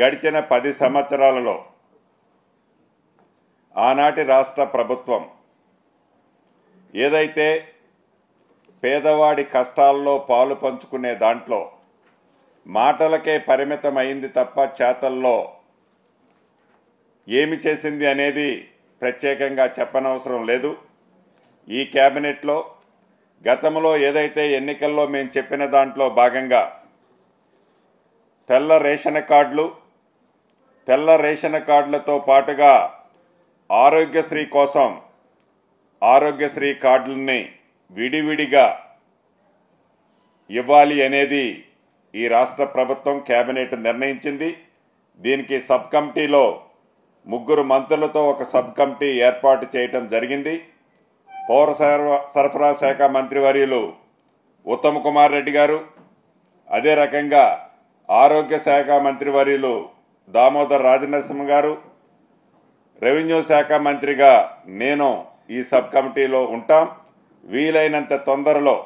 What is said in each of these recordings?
గడిచిన 10 సంవత్సరాలలో ఆనాటి రాష్ట్ర ప్రభుత్వం ఏదైతే పేదవాడి కష్టాల్లో పాలు పంచుకునే దాంట్లో మాటలకే పరిమితమైంది తప్ప చేతల్లో ఏమి చేసింది అనేది ప్రత్యేకంగా చెప్పనవసరం లేదు. ఈ కేబినెట్లో గతంలో ఏదైతే ఎన్నికల్లో మేము చెప్పిన దాంట్లో భాగంగా తెల్ల రేషన్ కార్డులతో పాటుగా ఆరోగ్యశ్రీ కోసం ఆరోగ్యశ్రీ కార్డుల్ని విడివిడిగా ఇవ్వాలి అనేది ఈ రాష్ట్ర ప్రభుత్వం కేబినెట్ నిర్ణయించింది. దీనికి సబ్ కమిటీలో 3 మంత్రులతో ఒక సబ్ కమిటీ ఏర్పాటు చేయటం జరిగింది. పౌర సరఫరా శాఖ మంత్రివర్యులు ఉత్తమ్ కుమార్ రెడ్డి గారు, అదే రకంగా ఆరోగ్య శాఖ మంత్రివర్యులు దామోదర్ రాజనరసింహ గారు, రెవెన్యూ శాఖ మంత్రిగా నేను ఈ సబ్ కమిటీలో ఉంటాం. వీలైనంత తొందరలో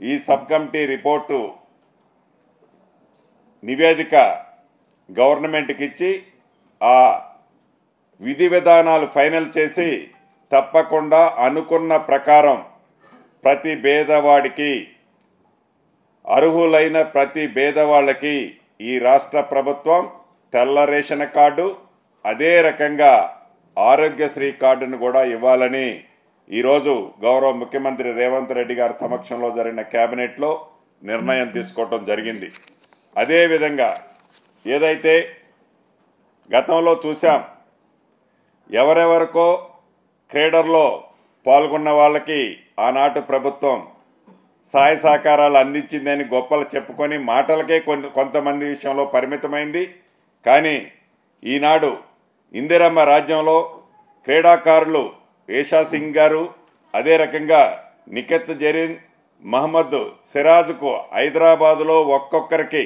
ఈ సబ్ కమిటీ రిపోర్టు నివేదిక గవర్నమెంట్కి ఇచ్చి ఆ విధి విధానాలు ఫైనల్ చేసి తప్పకుండా అనుకున్న ప్రకారం ప్రతి పేదవాడికి, అర్హులైన ప్రతి పేదవాళ్ళకి ఈ రాష్ట్ర ప్రభుత్వం తెల్ల రేషన్ కార్డు, అదే రకంగా ఆరోగ్యశ్రీ కార్డును కూడా ఇవ్వాలని ఈరోజు గౌరవ ముఖ్యమంత్రి రేవంత్ రెడ్డి గారి సమక్షంలో జరిగిన కేబినెట్లో నిర్ణయం తీసుకోవటం జరిగింది. అదేవిధంగా ఏదైతే గతంలో చూసాం, ఎవరెవరికో క్రీడల్లో పాల్గొన్న వాళ్ళకి ఆనాటి ప్రభుత్వం సహాయ సహకారాలు అందించిందని గొప్పలు చెప్పుకొని మాటలకే కొంతమంది విషయంలో పరిమితమైంది. కానీ ఈనాడు ఇందిరమ్మ రాజ్యంలో క్రీడాకారులు ఏషా సింగ్ గారు, అదే రకంగా నిఖత్ జరీన్, మహమ్మద్ సిరాజ్కు హైదరాబాదులో ఒక్కొక్కరికి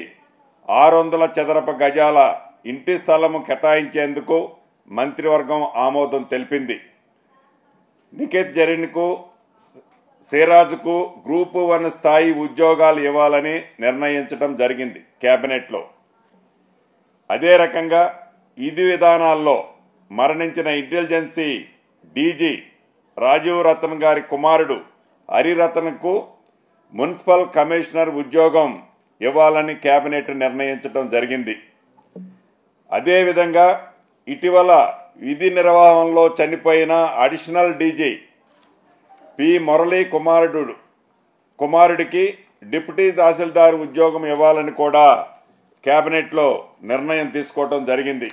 600 చదరపు గజాల ఇంటి స్థలము కేటాయించేందుకు మంత్రివర్గం ఆమోదం తెలిపింది. నిఖత్ జరీన్కు, సిరాజ్కు గ్రూప్ 1 స్థాయి ఉద్యోగాలు ఇవ్వాలని నిర్ణయించడం జరిగింది కేబినెట్లో. అదే రకంగా విధి విధానాల్లో మరణించిన ఇంటెలిజెన్సీ డీజీ రాజీవ్ రతన్ గారి కుమారుడు హరిరతన్కు మున్సిపల్ కమిషనర్ ఉద్యోగం ఇవ్వాలని కేబినెట్ నిర్ణయించడం జరిగింది. అదేవిధంగా ఇటీవల విధి నిర్వహణలో చనిపోయిన అడిషనల్ డీజీ పి మురళీ కుమారుడికి డిప్యూటీ తహసీల్దార్ ఉద్యోగం ఇవ్వాలని కూడా కేబినెట్లో నిర్ణయం తీసుకోవడం జరిగింది.